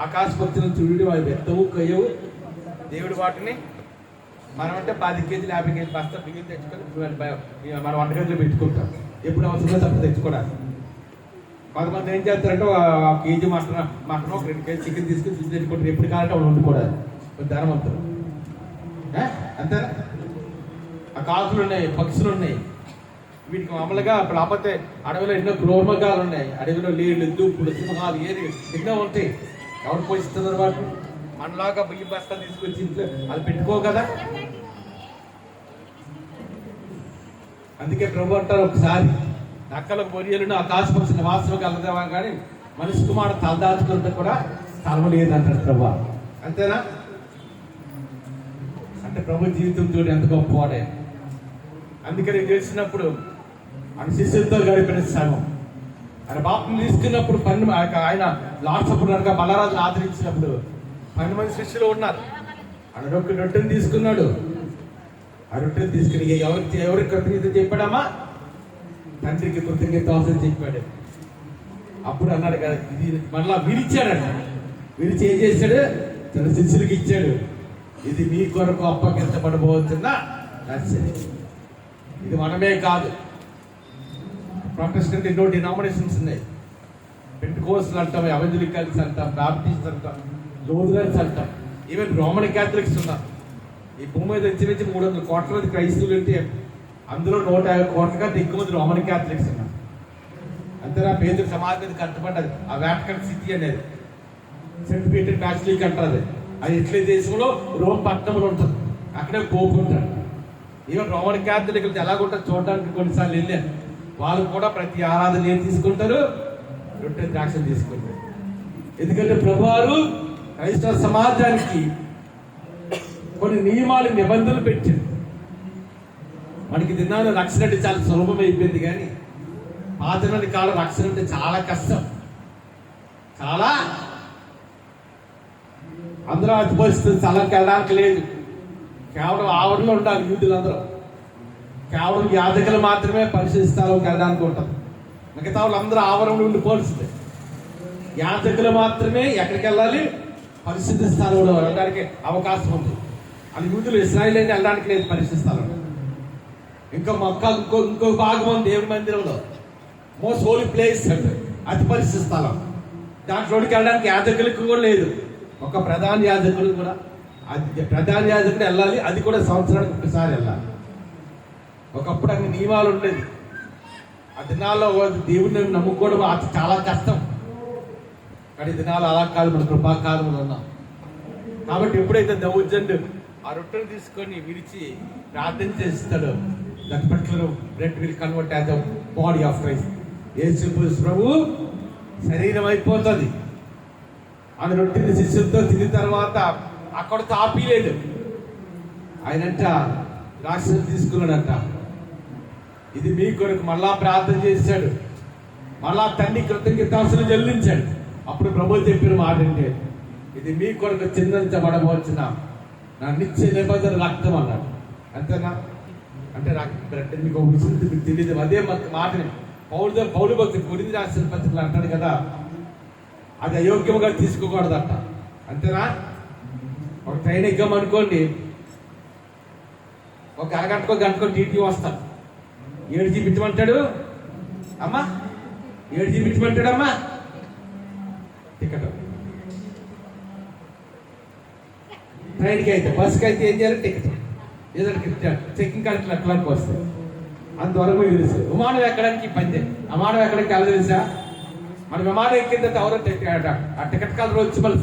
ఆకాశపక్షులను చూడు, అవి వెత్తవు కొయ్యవు. దేవుడు వాటిని మనం అంటే 10 కేజీలు 50 కేజీలు బస్తా బియ్యం తెచ్చుకొని మన వంటగదిలో పెట్టుకుంటాం. ఎప్పుడు అవసరమో తప్ప తెచ్చుకోవడానికి. కొంతమంది ఏం చేస్తారంటే 1 కేజీ మటన్, ఒక 2 కేజీ చికెన్ తీసుకుని తెచ్చుకుంటారు. ఎప్పుడు కావాలంటే అవి వండుకోవడానికి ధనవంతులు. అంతేనా? ఆ కాకులు ఉన్నాయి, పక్షులు ఉన్నాయి. వీటికి మామూలుగా లేకపోతే అడవిలో ఎన్నో క్రోమగాలు ఉన్నాయి. అడవిలో లేళ్ళు, దూపులు, సింహాలు, ఏది ఎన్నో ఉంటాయి. ఎవరు పోషిస్తున్నారు వాటిని? మనలాగా బియ్యం బస్తాలు తీసుకొచ్చి ఇంట్లో అది పెట్టుకో కదా. అందుకే ప్రభు అంటారు, ఒకసారి నక్కలకు బొరియలను ఆకాశపక్షుల వాసన కలదేవా కానీ మనిషి కుమారు తలదాచుకుంటే కూడా స్థలం లేదంటాడు ప్రభు. అంతేనా? అంటే ప్రభు జీవితంతో ఎంత గొప్పవాడే. అందుకని తెలిసినప్పుడు ఆయన శిష్యులతో గడిపిన సమయం, ఆయన బాప్తిసం తీసుకున్నప్పుడు ఆయన లాస్ట్ అప్పుడు బలరాజును ఆదరించినప్పుడు 12 మంది శిష్యులు ఉన్నారు. ఆయన రొట్టెని తీసుకున్నాడు. ఆ రొట్టెలు తీసుకుని ఎవరికి కృతజ్ఞత చెప్పాడమ్మా? తండ్రికి కృతజ్ఞత అవసరం చెప్పాడు. అప్పుడు అన్నాడు కదా, ఇది మళ్ళా విరిచాడంట. విరిచి ఏం చేశాడు? తన శిష్యులకి ఇచ్చాడు. ఇది మీ కొరకు అప్పగించబడబోతున్న రహస్యం. ఇది మనమే కాదు, ప్రొటెస్టెంట్ ఎన్నో డినామినేషన్స్ ఉన్నాయి. పెంటెకోస్టల్ అంటాం, ఎవెంజలికల్స్ అంటాం, బాప్టిస్ట్ అంటాం, లూథరన్స్ అంటాం, ఈవెన్ రోమన్ క్యాథలిక్స్ ఉన్నారు. ఈ భూమి మీద ఇంచుమించు 300 కోట్ల మంది క్రైస్తవులు ఉంటే అందులో 150 కోట్ల కంటే ఎక్కువ మంది రోమన్ క్యాథలిక్స్ ఉన్నారు. అంతేనా? పేదల సమాజం మీద కట్టబడ్డది ఆ వాటికన్ సిటీ అనేది, సెంట్ పీటర్ బ్యాసిలిక్ అంటారు. అది ఇట్లీ దేశంలో రోమ్ పట్టణంలో ఉంటుంది. అక్కడే పోపు ఉంటాడు. ఈవెన్ రోమన్ క్యాథలిక్లు ఎలాగుంటారు చూడడానికి కొన్నిసార్లు వెళ్ళారు. వాళ్ళు కూడా ప్రతి ఆరాధన ఏం తీసుకుంటారు? రొట్టె ద్రాక్షలు తీసుకుంటారు. ఎందుకంటే ప్రభువారు క్రైస్తవ సమాజానికి కొన్ని నియమాలు, నిబంధనలు పెట్టారు. మనకి దినాలు రక్షణ అంటే చాలా సులభం అయిపోయింది, కానీ పాతనాటి కాలం రక్షణ అంటే చాలా కష్టం. చాలా అందరూ అతిపోస్తుంది. స్థలంకి వెళ్ళడానికి లేదు. కేవలం ఆవరణలో ఉండాలి యూదులందరూ. కేవలం యాజకులు మాత్రమే పరిశుద్ధ స్థలంకి వెళ్ళడానికి ఉంటుంది. మిగతా వాళ్ళందరూ ఆవరణలో ఉండిపోవాల్సిందే. యాజకులు మాత్రమే ఎక్కడికి వెళ్ళాలి? పరిశుద్ధ స్థలంలో వెళ్ళడానికి అవకాశం ఉంది. అది యూదులు ఇశ్రాయేలు అయితే వెళ్ళడానికి లేదు పరిశుద్ధ స్థలంలో. ఇంకా ఇంకో భాగం ఉంది దేవుని మందిరంలో, మోస్ట్ హోలీ ప్లేస్ అంటే అతి పరిశుద్ధ స్థలం. దాంట్లోకి వెళ్ళడానికి యాజకులకు కూడా లేదు. ఒక ప్రధాన యాజకుడు కూడా, అది ప్రధాన యాజకుడు వెళ్ళాలి. అది కూడా సంవత్సరానికి ఒకసారి వెళ్ళాలి. ఒకప్పుడు అన్ని నియమాలు ఉండేది. ఆ దినాల్లో దేవుడిని నమ్ముకోవడం అది చాలా కష్టం. కానీ దినాలు అలా కాదు, మన కృపాకాలంలో ఉన్నాం. కాబట్టి ఎప్పుడైతే దౌర్జన్యుడు ఆ రొట్టెను తీసుకొని విరిచి ప్రార్థన చేస్తాడో, that particular bread will convert as the body of Christ. Yesu ప్రభు శరీరం అయిపోతుంది. ఆయన రొట్టెని శిష్యులతో తిన్న తర్వాత అక్కడ తాపీలేదు. ఆయనంట రాక్షసులు తీసుకున్నాడంట. ఇది మీ కొరకు మళ్ళా ప్రార్థన చేశాడు. మళ్ళా తండ్రి కృతజ్ఞతాస్తులు చెల్లించాడు. అప్పుడు ప్రభు చెప్పిన మాట అంటే, ఇది మీ కొరకు చిందించబడవలసిన నా నిత్య నిబంధన రక్తం అన్నాడు. అంతేనా? అంటే బ్రెడ్ మీకు ఒక విషయం మీకు తెలియదు. అదే మాటని పౌలు భక్తి కొరింథీ రాసిన పత్రికలు అంటాడు కదా, అది అయోగ్యముగా తీసుకోకూడదట. అంతేనా? ఒక ట్రైన్ ఎగ్గామనుకోండి, ఒక అరగంటకో గంటకో టీటీ వస్తాడు. 7 చూపించమంటాడు అమ్మా, 7 చూపించమంటాడు అమ్మా టికెట్. ట్రైన్కి అయితే, బస్కి అయితే ఏం చేయాలి? టికెట్. ఏదైనా చెక్కింగ్ కాడికి అట్లాంటికి వస్తాయి. అంతవరకు తెలుసు. విమానం ఎక్కడానికి పని చేయాలి. విమానం ఎక్కడికి వెళ్ళదు తెలుసా? మన విమానం ఎక్కిన తర్వాత ఎవరో ఆ టికెట్ కలర్ వచ్చి మళ్ళీ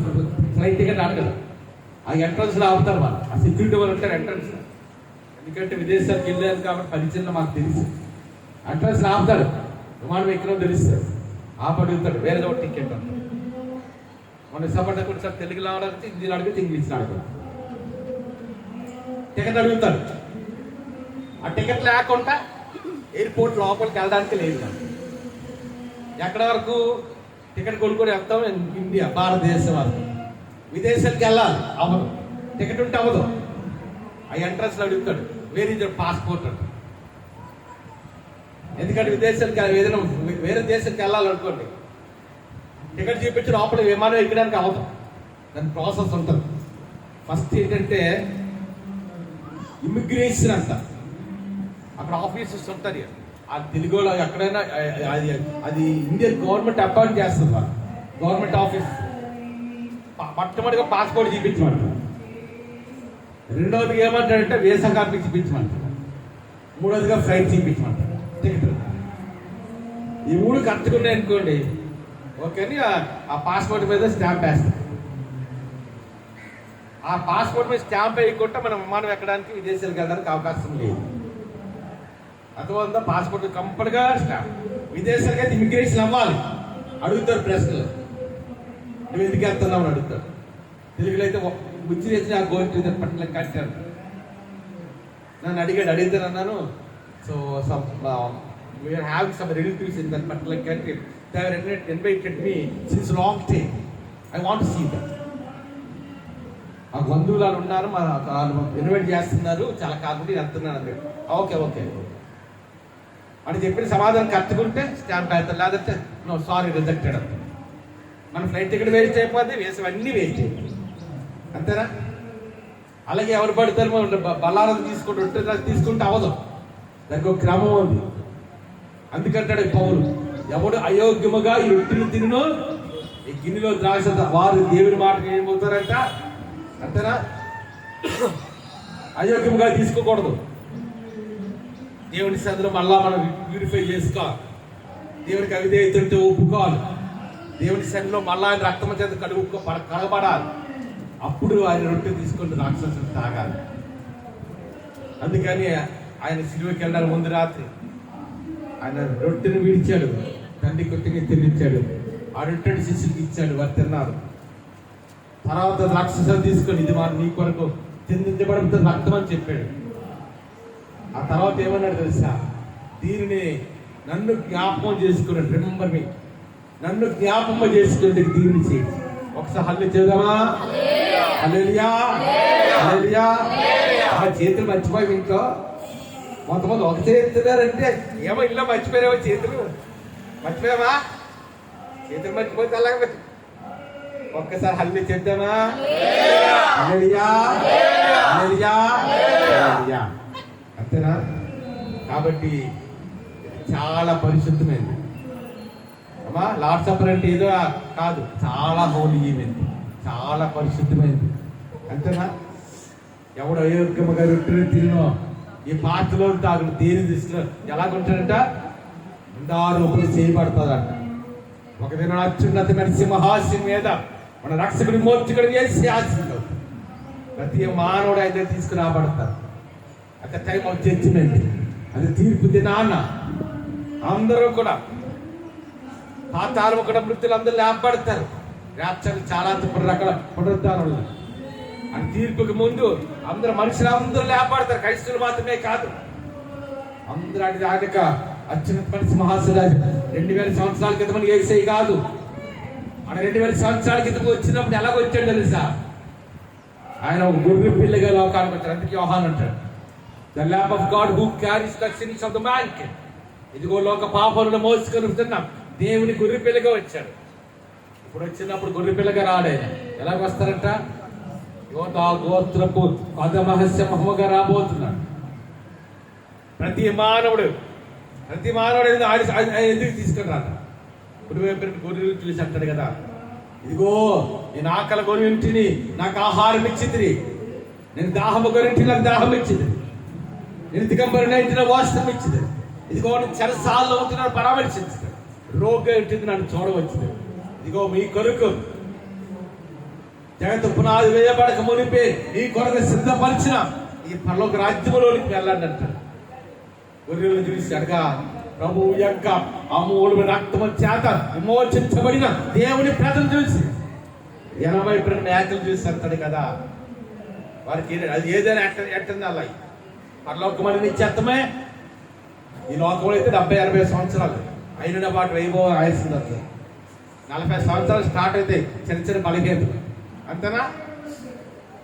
ఫ్లైట్ టికెట్ ఆడగలరు. ఆ ఎంట్రన్స్లో ఆపుతారు. వాళ్ళు ఆ సెక్యూరిటీ వాళ్ళు ఉంటారు ఎంట్రన్స్. ఎందుకంటే విదేశాలకు వెళ్ళారు కాబట్టి పరిచయం మాకు తెలుసు. ఎంట్రన్స్ ఆపుతారు. విమానం ఎక్కడో తెలుస్తారు. ఆపడుగుతాడు, వేరే ఒకటి టికెట్ అంటారు. మన సపడకుండా సార్ తెలుగులో ఆడవచ్చు, హిందీలో అడిగితే ఇంగ్లీష్లో ఆడతారు. టికెట్ అడుగుతాడు. ఆ టికెట్ లేకుండా ఎయిర్పోర్ట్ లోపలికి వెళ్ళడానికి లేదు. ఎక్కడ వరకు టికెట్ కొనుక్కొని వెళ్తాం? ఇండియా, భారతదేశం వరకు. విదేశాలకు వెళ్ళాలి, అవ్వదు. టికెట్ ఉంటే అవ్వదు. ఆ ఎంట్రన్స్లో అడుగుతాడు, వేర్ ఈజ్ యువర్ పాస్పోర్ట్ అంట. ఎందుకంటే విదేశానికి ఏదైనా వేరే దేశానికి వెళ్ళాలనుకోండి, టికెట్ చూపించి లోపల విమానం ఎక్కడానికి అవ్వదు. దాని ప్రాసెస్ ఉంటుంది. ఫస్ట్ ఏంటంటే ఇమిగ్రేషన్ అంట. అక్కడ ఆఫీసర్స్ ఉంటారు. ఆ తెలుగులో ఎక్కడైనా అది ఇండియన్ గవర్నమెంట్ అపాయింట్ చేస్తుంది. వాళ్ళు గవర్నమెంట్ ఆఫీస్. మొట్టమొదటిగా పాస్పోర్ట్ చూపించమంటారు. రెండవదిగా ఏమంటాడంటే వీసా కాపీ చూపించమంటారు. మూడవదిగా ఫ్లైట్ చూపించమంటారు. టికెట్. ఈ 3 కట్టుకున్నాయి అనుకోండి, ఓకేని ఆ పాస్పోర్ట్ మీద స్టాంప్ వేస్తారు. ఆ పాస్పోర్ట్ మీద స్టాంప్ వేయకుండా మనం విమానం ఎక్కడానికి, విదేశాలకు వెళ్ళడానికి అవకాశం లేదు. అథవా పాస్పోర్ట్ కంపల్గా స్టాంప్. విదేశాలకు అయితే ఇమిగ్రేషన్ అవ్వాలి. అడుగుతారు ప్రశ్నలు, నువ్వు ఎందుకు వెళ్తున్నావు అని అడుగుతారు. తెలుగులో అయితే ముచ్చి వేసిన going to that particular country అంటారు. నన్ను అడిగితే అన్నాను, so we are having some relatives in that particular country. They have invited me since long time. I want to see them. మాకు బంధువులు వాళ్ళు ఉన్నారు, వాళ్ళు ఇన్వైట్ చేస్తున్నారు, చాలా కాకుండా వెళ్తున్నాను అని. ఓకే ఓకే అని చెప్పిన సమాధానం కట్టుకుంటే స్టాంప్ అవుతారు, లేదంటే నో సారీ రిజెక్టెడ్ అంత. మన ఫ్లైట్ టికెట్ వేస్ట్ అయిపోతే వేసేవన్నీ వేస్ట్ అయిపోయి, అంతేనా? అలాగే ఎవరు పడతారు బల్లారం తీసుకుంటే అవ్వదు, దానికి ఒక క్రమం ఉంది. అందుకంటాడు పౌలు, ఎవడు అయోగ్యముగా ఈ రొట్టెలు తినో ఈ గిన్నెలో ద్రాక్ష వారు దేవుని మాటకు ఏమవుతారంట, అంతేనా? అయోగ్యముగా తీసుకోకూడదు. దేవుని సన్నిధిలో మళ్ళా మనం ప్యూరిఫై చేసుకోవాలి, దేవునికి అవిధేయతంటే ఒప్పుకోవాలి, దేవుని సన్నిధిలో మళ్ళా ఆయన రక్తం చేత కడగబడాలి. అప్పుడు ఆయన రొట్టె తీసుకొని రాక్షసులు తాగాలి. అందుకని ఆయన సిలువకి వెళ్ళడానికి ముందు రాత్రి ఆయన రొట్టెను విడిచాడు, తండ్రి కొట్టిని తినిచ్చాడు, ఆ రొట్టెని శిష్యులకి ఇచ్చాడు, వారు తిన్నారు. తర్వాత రాక్షసులు తీసుకొని ఇది మా నీ కొరకు తిందించబడుతుంది రక్తం అని చెప్పాడు. ఆ తర్వాత ఏమన్నాడు తెలుసా? దీనిని నన్ను జ్ఞాపకం చేసుకున్నాడు, రిమెంబర్ మీ, నన్ను జ్ఞాపకం చేసుకుని దీనిని చేయండి. ఒకసారి హల్లు చేద్దామా? హల్లెలూయా హల్లెలూయా. ఆ చేతులు మర్చిపోయి ఇంట్లో కొంతమంది ఒక చేస్తున్నారంటే ఏమో ఇల్లు మర్చిపోయావా? చేతులు మర్చిపోయావా? చేతులు మర్చిపోతే అలాగే ఒక్కసారి హల్లు చేద్దామా? హల్లెలూయా హల్లెలూయా హల్లెలూయా. అంతేనా? కాబట్టి చాలా పరిశుద్ధమైంది అమ్మా. లార్డ్ సప్పర్ అంటే ఏదో కాదు, చాలా హోలీ ఈమెంది, చాలా పరిశుద్ధమైంది, అంతేనా? ఎవడు అయోగ్యముగా రొట్టెలు తినో ఈ పాత్రలో తాగుడు దేని దృష్టిలో ఎలాగుంటాడంట? నిందారూపం చేయబడతాడంట. ఒక దిన అత్యున్నతమైన సింహాసనం మీద మన రక్షకుడి మోర్చుకుడు వేసి ఆశించవు. ప్రతి మానవుడు అయితే తీసుకురాబడతారు. అట్ టైం ఆఫ్ జడ్జిమెంట్, అది తీర్పు దినాన అందరూ కూడా పాతాళం కూడా మృతులు అందరూ లేపబడతారు. రాత్రులు చాలా రకాల పునరుద్ధారణలు. అని తీర్పుకి ముందు అందరూ మనుషులు అందరూ లేపబడతారు, క్రైస్తవులు మాత్రమే కాదు. అందరూ అది ఆగక అత్యున్నత మనిషి మహాశిరాజు 2000 సంవత్సరాల క్రితం ఏసై కాదు, మన 2000 సంవత్సరాల క్రితం వచ్చినప్పుడు ఎలాగొచ్చాడు తెలుసా? ఆయన ఒక గొర్రె పిల్లగా లోకానికి వచ్చాడు. అందుకే యోహాను అంటాడు, the lamb of God who carries the sins of the mankind. ఇదిగో లోక పాపాలను మోసుకొని వస్తున్నాం, దేవుని గొర్రె పిల్లగా వచ్చాడు. ఇప్పుడు వచ్చినప్పుడు గొర్రె పిల్లగా రాడైనా ఎలాగ వస్తారంట? యోధా గోత్రపు పదమహస్య మహమ్మగా రాబోతున్నాడు. ప్రతి మానవుడు ఎందుకు తీసుకుని రాట? ఇప్పుడు గొర్రెలు తెలిసి అంటాడు కదా, ఇదిగో నేను ఆకలి గొర్రెంటిని నాకు ఆహారం ఇచ్చింది, నేను దాహము గొర్రెంటి నాకు దాహం ఇచ్చింది, నేను దిగంబరిని ఇంటిన వాస్తవం ఇచ్చింది, ఇదిగో నేను చెరసాల్లో ఉంటున్నాను పరామర్శించింది, రోగం ఇంటిది నన్ను చూడవచ్చింది. ఇదిగో మీ కొరకు జగత్తు పునాది వేయబడక మునిపే ఈ కొరకు సిద్ధపరిచిన ఈ పరలోక రాజ్యములోనికి వెళ్ళండి అంటారు. గొర్రెలను చూసి అడగా, ప్రభువు యొక్క అమూలమైన రక్తము చేత విమోచించబడిన దేవుని ప్రజలు చూసి 80 మేకలు చూసి అంటాడు కదా, వారికి అది ఏదైనా ఎట్టంది అలా. పరలోకమని నిత్యత్వమే, ఈ లోకంలో అయితే 70-80 సంవత్సరాలు అయిన పాటు వైభవం రాయిస్తుంది. అసలు 40 సంవత్సరాలు స్టార్ట్ అయితే చిన్న చిన్న బలహీనతలు, అంతేనా?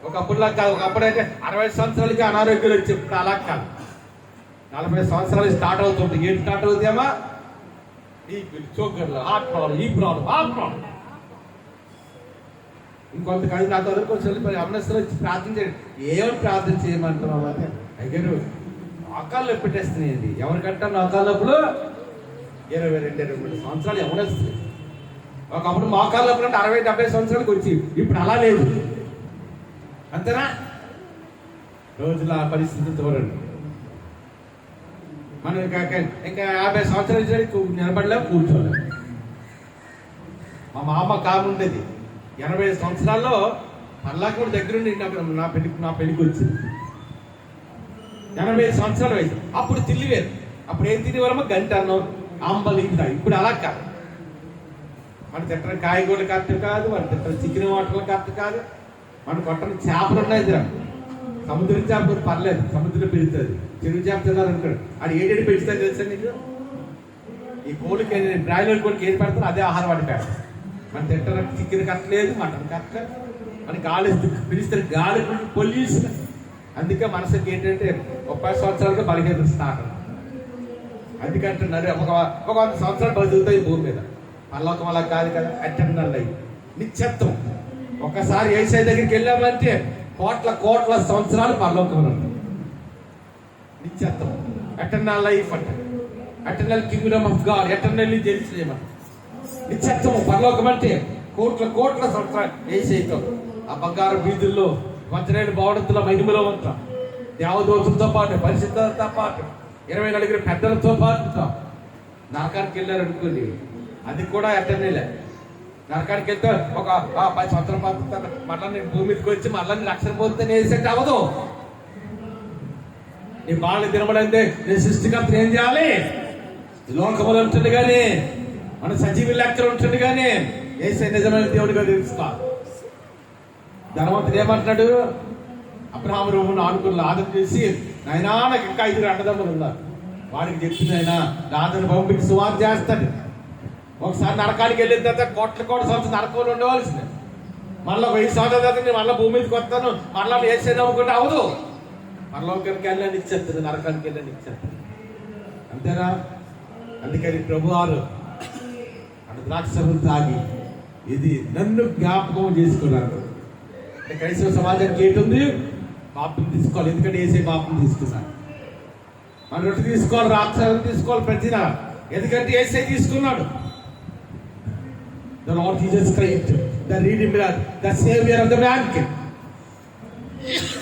ఒకప్పుడులా కాదు, ఒకప్పుడైతే 60 సంవత్సరాలకి అనారోగ్యాలు వచ్చి, ఇప్పుడు అలా కాదు. 40 సంవత్సరాలు స్టార్ట్ అవుతుంది. ఏం స్టార్ట్ అవుతాయమ్మా? ఈ షుగర్లు, హార్ట్ ప్రాబ్లం, ఈ ప్రాబ్లం, ఆ ప్రాబ్లం. ఇంకొంతకాదు నాతో కొంచెం అమనస్తులు వచ్చి ప్రార్థన చేయండి. ఏమని ప్రార్థన చేయమంటున్నావు అంటే, అయ్యారు నోకాళ్ళు పెట్టేస్తున్నాయండి. ఎవరికంటే నోకాళ్ళప్పుడు 22-23 సంవత్సరాలు ఎవరు వస్తుంది. ఒకప్పుడు మోకాళ్ళప్పుడు అంటే 60-70 సంవత్సరాలకు వచ్చి, ఇప్పుడు అలా లేదు, అంతేనా? రోజుల పరిస్థితి చూడండి. మనం ఇంకా 50 సంవత్సరాలు వచ్చి నిలబడలేము, కూర్చోలేము. మా మామ కారు ఉండేది 80 సంవత్సరాల్లో పర్లాక కూడా దగ్గరుండి నా పెళ్లికి వచ్చింది. 80 సంవత్సరాల వయసు. అప్పుడు తిల్లివేరు. అప్పుడు ఏం తినేవారమ్మా? గంట అన్నం, అంబలి. ఇప్పుడు అలా కాదు. మన తింటారు కాయగూరలు కరెక్ట్ కాదు, మన తింటారు చికెన్ వాటర్లు కరెక్ట్ కాదు, మన కొట్టని చేపలు ఉన్నాయి. సముద్రం చేప పర్లేదు, సముద్రం పెరుగుతుంది. చెరువు చేప తినాలనుకోండి, అది ఏడేడు పెంచుతుంది తెలుసా నీకు? ఈ కోళ్ళకి బ్రాయిలర్ కోళ్ళకి ఏది పెడతారో అదే ఆహారం వాడి పెడతారు. మన తింటారు చికెన్ కట్టలేదు, మటన్ కట్టలేదు, అని గాలి పిలిస్తే గాలి పొల్యూషన్. అందుకే మనసుకి ఏంటంటే 30 సంవత్సరాలుగా బలహీనత స్టార్ట్. అందుకంటున్నారు ఒక 100 సంవత్సరాలు బతుకుతాయి ఈ భూమి మీద. పరలోకం అలా కాదు కదా, ఎటర్నల్ లైఫ్, నిత్యత్వం. ఒకసారి యేసయ్య దగ్గరికి వెళ్ళామంటే కోట్ల సంవత్సరాలు పరలోకంలో ఉంటాం. నిత్యత్వం, ఎటర్నల్ లైఫ్ అంటే eternal kingdom of God, eternally Jerusalem. నిత్యత్వం పరలోకం అంటే కోట్ల సంవత్సరాలు యేసయ్యతో ఆ బంగారు వీధుల్లో వజ్రాలు బావడంతో మహిమలో ఉంటాం. దేవదూతులతో పాటు, పరిశుద్ధులతో పాటు, 24 పెద్దలతో పాటు. నరకానికి వెళ్ళారు అనుకోండి, అది కూడా ఎటర్నలే. నరకానికి వెళ్తే ఒక 10 సంవత్సరాలు బతుకుతాను, మళ్ళీ నేను భూమి మీదకి వచ్చి మళ్ళీ రక్షణ పొందితే వేసేట్టు అవ్వదు. నీ బాగా తినబడిందే నేను సృష్టికర్త ఏం చేయాలి? లోకములు ఉంటుంది కానీ, మన సజీవి లెక్కలు ఉంటుంది కానీ యేసయ్య నిజమైన దేవుడిగా తెలుసుకోవాలి. ధనవంతుడు ఏమంటున్నాడు? అబ్రహాము రూమును ఆనుకుని ఆదరణ చేసి, నాయనా నాకు ఇంకా 5 అన్నదమ్ములు ఉన్నారు, వాడికి చెప్తుంది ఆయన నాదను పంపించి సువార్త చేస్తాడు. ఒకసారి నరకానికి వెళ్ళిన తర్వాత కోట్ల సంవత్సరం నరకంలో ఉండవలసిందే. మళ్ళీ 1000 సంవత్సరాల తర్వాత నేను మళ్ళీ భూమి మీదకి వస్తాను, మళ్ళీ యేసయ్య నమ్ముకుంటే అవదు. పరలోకానికి వెళ్ళని ఇచ్చేస్తుంది, నరకానికి వెళ్ళని ఇచ్చేస్తుంది. అంతేనా? అందుకని ప్రభువారు ద్రాక్షరసం తాగి ఇది నన్ను జ్ఞాపకం చేసుకున్నారు. క్రైస్తవ సమాజానికి ఏంటుంది? పాపం తీసుకోవాలి, ఎందుకంటే యేసయ్య పాపం తీసుకున్నాడు. మన రొట్టె తీసుకోవాలి, ద్రాక్షరసం తీసుకోవాలి ప్రతిన, ఎందుకంటే యేసయ్య తీసుకున్నాడు. The Lord Jesus Christ, the Redeemer, the Savior of the mankind.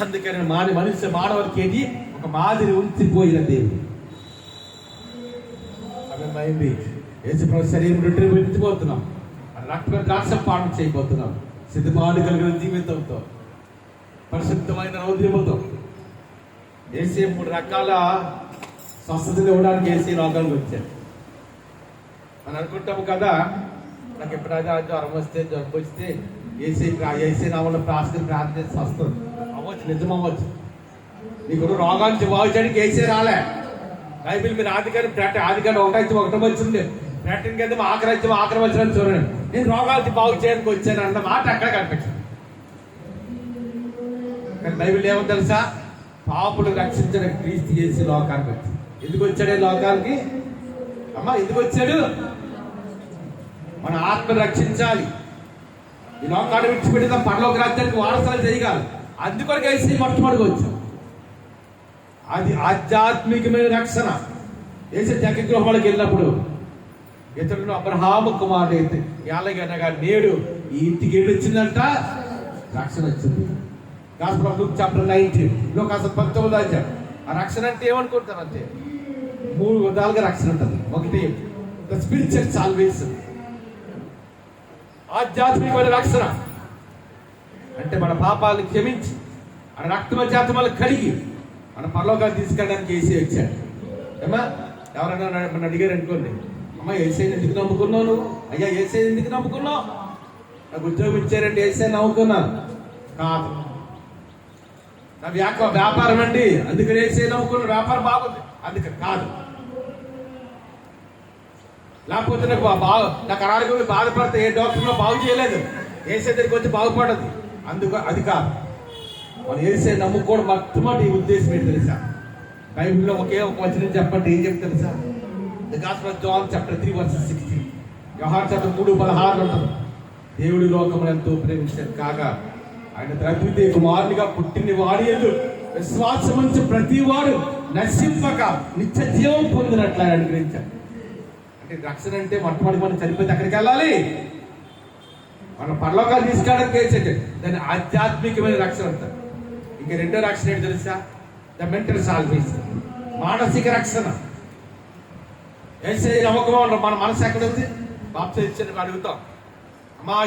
అందుకని మానవుడికి ఏంటి? ఒక మాదిరి ఉంచిపోయిన దేవుడు. అవి యేసుప్రభు శరీరం రొట్టె విడిచిపోతున్నాం, రక్త ద్రాక్ష పానం చేయబోతున్నాం. సిద్ధపాటు కలిగిన జీవితంతో, పరిశుద్ధమైన హృదయంతో. యేసయ్య 3 రకాల స్వస్థతలు ఇవ్వడానికి యేసయ్య లోకానికి వచ్చారు. మనం అనుకుంటాము కదా, నాకు ఎప్పుడైనా జ్వరం వస్తే, జబ్బు వస్తే యేసయ్య నామములో ప్రార్థన స్వస్థత అవ్వచ్చు, నిజం అవ్వచ్చు. నీకు రోగాన్ని బాగు చేయడానికి యేసయ్య రాలే. బైబిల్ మీరు ఆదికాండం 1:1 వచ్చింది. ప్రకటన కింద ఆఖరి వచ్చిన చూడండి, నేను రోగాలు బాగు చేయడానికి వచ్చాను అన్న మాట అక్కడ కనిపించింది. కానీ బైబిల్ ఏమో తెలుసా? పాపులు రక్షించడానికి క్రీస్తు చేసి లోకానికి వచ్చి. ఎందుకు వచ్చాడు లోకానికి? అమ్మా ఎందుకు వచ్చాడు? మన ఆత్మను రక్షించాలి. ఈ లోకాన్ని విడిచిపెట్టిన పరలోక రాజ్యానికి వారసులు చేయగాలి. అందుకొరకు వేసి మొట్టమొదటిగా వచ్చాం. అది ఆధ్యాత్మికమైన రక్షణ. వేసే జగగృహంలోకి వెళ్ళినప్పుడు ఇతరులను అబ్రహాము కుమారుడు ఎలాగనగా నేడు ఈ ఇంటికి ఏడు వచ్చిందంట, రక్షణ వచ్చింది. గాస్పెల్ ఆఫ్ లూక్ చాప్టర్ 19 లోకాసు 19 ఆ రక్షణ అంటే ఏమనుకుంటారు? అంటే 3 విధాలుగా రక్షణ ఉంటుంది. ఒకటి ద స్పిరిచువల్ సాల్వేషన్, ఆధ్యాత్మికమైన రక్షణ. అంటే మన పాపాలను క్షమించి మన రక్తమ జాతమాలు కడిగి మన పరలోకాలు తీసుకెళ్ళడానికి యేసయ్య వచ్చాడు. ఏమా ఎవరైనా మన అడిగారు అనుకోండి, అమ్మ యేసయ్యని ఎందుకు నమ్ముకున్నావు నువ్వు? అయ్యా యేసయ్యని ఎందుకు నమ్ముకున్నావు? నాకు ఉద్యోగం ఇచ్చారంటే యేసయ్యని నమ్ముకున్నాను కాదు. నా వ్యాపారం అండి అందుకని యేసయ్యని నమ్ముకున్నాను, వ్యాపారం బాగుంది అందుకని కాదు. లేకపోతే నాకు అనారోగ్యం బాధపడితే ఏ డాక్టర్లో బాగు చేయలేదు, యేసయ్య దగ్గరికి వచ్చి బాగుపడదు, అందుకు అది కాదు. మనం యేసయ్య నమ్ముకోవడం మొట్టమొదటి ఉద్దేశం ఏంటి తెలుసా? బైబిల్లో ఒకే ఒక వచనం చెప్పండి, ఏం చెప్తారు తెలుసా? The gospel of John chapter 3:16, Yohanu chapter 3:16 ఉంటుంది. దేవుడి లోకమును ఎంతో ప్రేమించారు కాగా ఆయన ద్రవ్యతే కుమారునిగా పుట్టిన వాడి యందు విశ్వాసముంచి ప్రతి వాడు నశింపక నిత్య జీవం పొందినట్లు ఆయన అనుగ్రహించారు. అంటే రక్షణ అంటే మొట్టమొదటి మనం చనిపోతే అక్కడికి వెళ్ళాలి, మన పరలోకాలు తీసుకెళ్ళడానికి వేసేది దాన్ని ఆధ్యాత్మికమైన రక్షణ అంటారు. ఇంకా రెండో రక్షణ ఏంటి తెలుసా? ద మెంటల్ సాల్వేషన్, మానసిక రక్షణ. యేసయ్య నమ్మకం మన మనసు ఎక్కడ ఉంది? బాప్తిస్మం ఇచ్చాను అడుగుతాం, అమ్మా